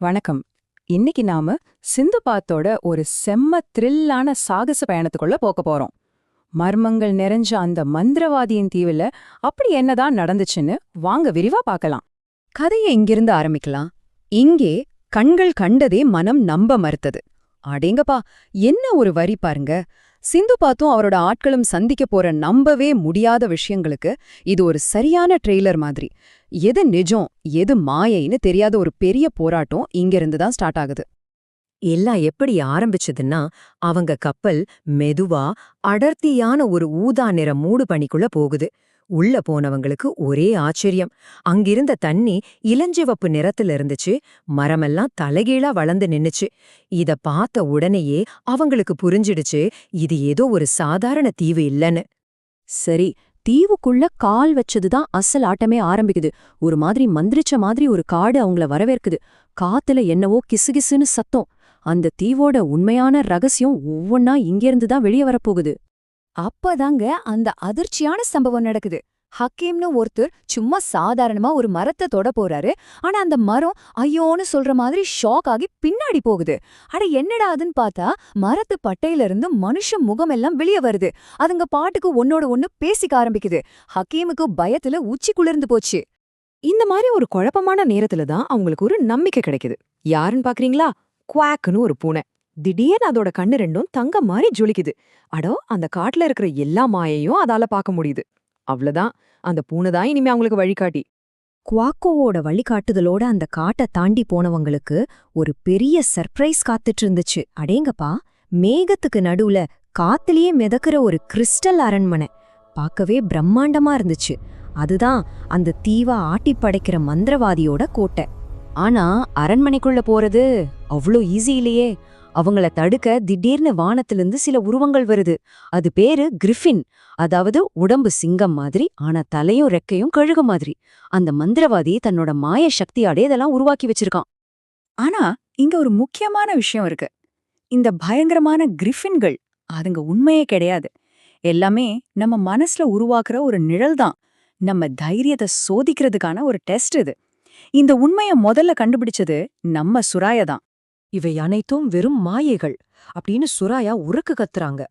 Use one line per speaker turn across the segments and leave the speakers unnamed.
வணக்கம். இன்னைக்கு நாம சிந்துபாத்தோட ஒரு செம்ம த்ரில்லான சாகச பயணத்துக்குள்ள போக போறோம். மர்மங்கள் நிறைஞ்ச அந்த மந்திரவாதியின் தீவுல அப்படி என்னதான் நடந்துச்சுன்னு வாங்க விரிவா பார்க்கலாம்.
கதையை இங்கிருந்து ஆரம்பிக்கலாம். இங்கே கண்கள் கண்டதே மனம் நம்ப மறுத்தது. அடேங்கப்பா, என்ன ஒரு வரி பாருங்க. சிந்துபாத்தும் அவரோட ஆட்களும் சந்திக்க போற நம்பவே முடியாத விஷயங்களுக்கு இது ஒரு சரியான ட்ரெய்லர் மாதிரி. எது நிஜம் எது மாயைன்னு தெரியாத ஒரு பெரிய போராட்டம் இங்கிருந்து தான் ஸ்டார்ட் ஆகுது.
எல்லாம் எப்படி ஆரம்பிச்சதுன்னா, அவங்க கப்பல் மெதுவா அடர்த்தியான ஒரு ஊதா நிற மூடு பனிக்குள்ள போகுது. உள்ள போனவங்களுக்கு ஒரே ஆச்சரியம். அங்கிருந்த தண்ணி இளஞ்சிவப்பு நிறத்துல இருந்துச்சு. மரமெல்லாம் தலைகீழா வளர்ந்து நின்னுச்சு. இத பார்த்த உடனேயே அவங்களுக்கு புரிஞ்சிடுச்சு, இது ஏதோ ஒரு சாதாரண தீவு இல்லன்னு.
சரி, தீவுக்குள்ள கால் வச்சதுதான் அசல் ஆட்டமே ஆரம்பிக்குது. ஒரு மாதிரி மந்திரிச்ச மாதிரி ஒரு காடு அவங்கள வரவேற்குது. காத்துல என்னவோ கிசுகிசுன்னு சத்தம். அந்த தீவோட உண்மையான ரகசியம் ஒவ்வொன்னா இங்கிருந்து தான் வெளியே வரப்போகுது.
அப்பதாங்க அந்த அதிர்ச்சியான சம்பவம் நடக்குது. ஹக்கீம்னு ஒருத்தர் சும்மா சாதாரணமா ஒரு மரத்தை தொட போறாரு. ஆனா அந்த மரம் ஐயோன்னு சொல்ற மாதிரி ஷாக் ஆகி பின்னாடி போகுது. அட என்னடா அதுன்னு பார்த்தா மரத்து பட்டையில இருந்து மனுஷ முகம் எல்லாம் வெளியே வருது. அதுங்க பாட்டுக்கு ஒன்னோட ஒன்னு பேசிக்க ஆரம்பிக்குது. ஹக்கீமுக்கு பயத்துல உச்சி குளிர்ந்து போச்சு.
இந்த மாதிரி ஒரு குழப்பமான நேரத்துல தான் அவங்களுக்கு ஒரு நம்பிக்கை கிடைக்குது. யாருன்னு பாக்குறீங்களா? குவாக்குன்னு ஒரு பூனை. திடீர்னு அதோட கண்ணு ரெண்டும் தங்கம் மாதிரி ஜொலிக்குது. அடோ, அந்த காட்டுல இருக்கிற எல்லா மாயையும் அதால பார்க்க முடியுது. அவ்வளவுதான், அந்த பூனை தான் இனிமே அவங்களுக்கு வழிகாட்டி.
குவாக்கோவோட வழிகாட்டுதலோட அந்த காட்டை தாண்டி போனவங்களுக்கு ஒரு பெரிய சர்ப்ரைஸ் காத்துட்டு இருந்துச்சு. அடேங்கப்பா, மேகத்துக்கு நடுவுல காத்துலயே மிதக்கிற ஒரு கிறிஸ்டல் அரண்மனை பார்க்கவே பிரம்மாண்டமா இருந்துச்சு. அதுதான் அந்த தீவா ஆட்டி படைக்கிற மந்திரவாதியோட கோட்டை. ஆனா அரண்மனைக்குள்ள போறது அவ்வளோ ஈஸி இல்லையே. அவங்கள தடுக்க திடீர்னு வானத்திலிருந்து சில உருவங்கள் வருது. அது பேரு கிரிஃபின். அதாவது உடம்பு சிங்கம் மாதிரி, ஆனா தலையும் ரெக்கையும் கழுகு மாதிரி. அந்த மந்திரவாதி தன்னோட மாய சக்தியாலே இதெல்லாம் உருவாக்கி வச்சிருக்கான்.
ஆனா இங்க ஒரு முக்கியமான விஷயம் இருக்கு. இந்த பயங்கரமான கிரிஃபின்கள் அதுங்க உண்மையே கிடையாது. எல்லாமே நம்ம மனசுல உருவாக்குற ஒரு நிழல் தான். நம்ம தைரியத்தை சோதிக்கிறதுக்கான ஒரு டெஸ்ட் இது. இந்த உண்மைய முதல்ல கண்டுபிடிச்சது நம்ம சுராயா தான்.
இவை அனைத்தும் வெறும் மாயைகள் அப்படின்னு சுராயா உறக்கு கத்துறாங்க.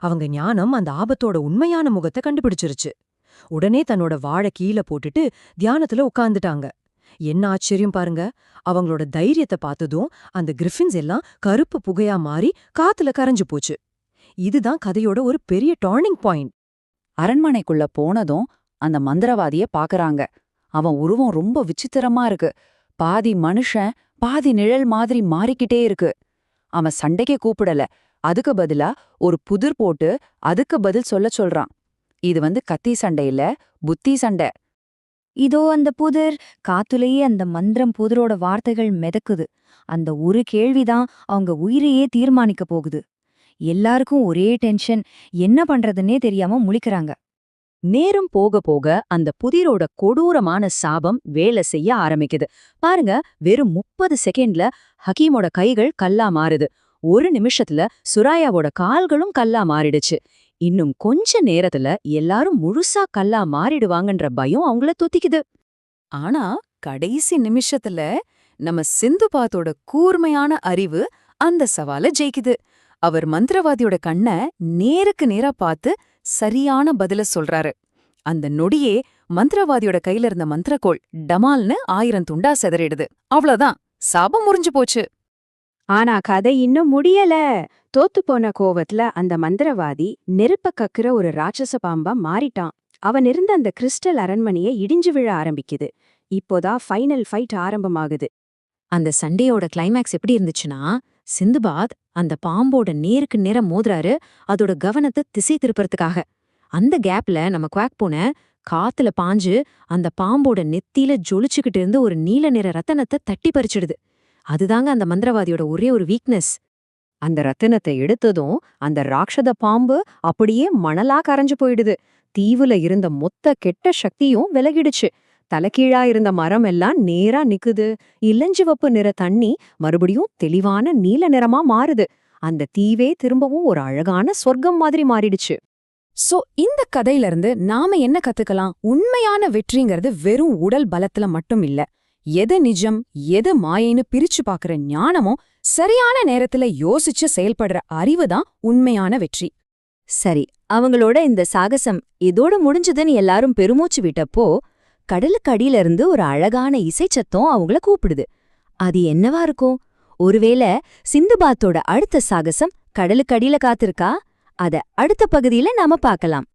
அவங்க ஞானம் அந்த ஆபத்தோட உண்மையான முகத்தை கண்டுபிடிச்சிருச்சு. உடனே தன்னோட வாழை கீழே போட்டுட்டு தியானத்துல உட்கார்ந்துட்டாங்க. என்ன ஆச்சரியம் பாருங்க. அவங்களோட தைரியத்தை பார்த்ததும் அந்த கிரிஃபின்ஸ் எல்லாம் கருப்பு புகையா மாறி காத்துல கரைஞ்சு போச்சு. இதுதான் கதையோட ஒரு பெரிய டர்னிங் பாயிண்ட்.
அரண்மனைக்குள்ள போனதும் அந்த மந்திரவாதிய பாக்குறாங்க. அவன் உருவம் ரொம்ப விசித்திரமா இருக்கு. பாதி மனுஷன் பாதி நிழல் மாதிரி மாறிக்கிட்டே இருக்கு. அவன் சண்டைக்கே கூப்பிடல. அதுக்கு பதிலா ஒரு புதிர் போட்டு அதுக்கு பதில் சொல்றான். இது கத்தி சண்டை இல்ல, புத்தி சண்டை.
இதோ அந்த புதிர். காத்துலயே அந்த மந்திரம் புதிரோட வார்த்தைகள் மிதக்குது. அந்த ஒரு கேள்விதான் அவங்க உயிரையே தீர்மானிக்க போகுது. எல்லாருக்கும் ஒரே டென்ஷன். என்ன பண்றதுன்னே தெரியாம முழிக்கிறாங்க.
நேரம் போக போக அந்த புதிரோட கொடூரமான சாபம் வேலை செய்ய ஆரம்பிக்குது. பாருங்க, வெறும் 30 செகண்ட்ல ஹக்கீமோட கைகள் கல்லா மாறுது. ஒரு நிமிஷத்துல சுராயாவோட கால்களும் கல்லா மாறிடுச்சு. இன்னும் கொஞ்ச நேரத்துல எல்லாரும் முழுசா கல்லா மாறிடுவாங்கன்ற பயம் அவங்கள தொத்திக்குது.
ஆனா கடைசி நிமிஷத்துல நம்ம சிந்துபாத்தோட கூர்மையான அறிவு அந்த சவால ஜெயிக்குது. அவர் மந்திரவாதியோட கண்ண நேருக்கு நேரா பார்த்து சரியான பதில சொல்றாரு. அந்த நொடியே மந்திரவாதியோட கையில இருந்த மந்திரக்கோள் டமால்னு 1000 துண்டா செதறிடுது. அவ்வளவுதான், சாபம் முறிஞ்சு போச்சு.
ஆனா கதை இன்னும் முடியல. தோத்து போன கோவத்துல அந்த மந்திரவாதி நெருப்ப கக்குற ஒரு ராட்சச பாம்பா மாறிட்டான். அவன் இருந்த அந்த கிறிஸ்டல் அரண்மனையை இடிஞ்சு விழ ஆரம்பிக்குது. இப்போதான் ஃபைனல் ஃபைட் ஆரம்பமாகுது.
அந்த சண்டையோட கிளைமேக்ஸ் எப்படி இருந்துச்சுன்னா, சிந்துபாத் அந்த பாம்போட நேருக்கு நேரம் மோதுறாரு, அதோட கவனத்தை திசை திருப்பறதுக்காக. அந்த கேப்ல நம்ம குவாக் பூனை காத்துல பாஞ்சு அந்த பாம்போட நெத்தியில ஜொலிச்சுக்கிட்டு இருந்து ஒரு நீல நிற ரத்தனத்தை தட்டி பறிச்சிடுது. அதுதாங்க அந்த மந்திரவாதியோட ஒரே ஒரு வீக்னஸ். அந்த ரத்தினத்தை எடுத்ததும் அந்த ராட்சத பாம்பு அப்படியே மணலா கரைஞ்சு போயிடுது. தீவுல இருந்த மொத்த கெட்ட சக்தியும் விலகிடுச்சு. தலைகீழா இருந்த மரம் எல்லாம் நேரா நிக்குது. இளஞ்சிவப்பு நிற தண்ணி மறுபடியும் தெளிவான நீல நிறமா மாறுது. அந்த தீவே திரும்பவும் ஒரு அழகான சொர்க்கம் மாதிரி மாறிடுச்சு.
சோ இந்த கதையில இருந்து நாம என்ன கத்துக்கலாம்? உண்மையான வெற்றிங்கிறது வெறும் உடல் பலத்துல மட்டும் இல்ல, எது நிஜம் எது மாயைன்னு பிரிச்சு பாக்குற ஞானமும் சரியான நேரத்துல யோசிச்சு செயல்படுற அறிவுதான் உண்மையான வெற்றி.
சரி, அவங்களோட இந்த சாகசம் இதோட முடிஞ்சதுன்னு எல்லாரும் பெருமூச்சு விட்டப்போ கடலுக்கு அடியில இருந்து ஒரு அழகான இசைச்சத்தம் அவங்கள கூப்பிடுது. அது என்னவா இருக்கும்? ஒருவேளை சிந்துபாத்தோட அடுத்த சாகசம் கடலுக்கு அடியில காத்திருக்கா? அத அடுத்த பகுதியில நாம பார்க்கலாம்.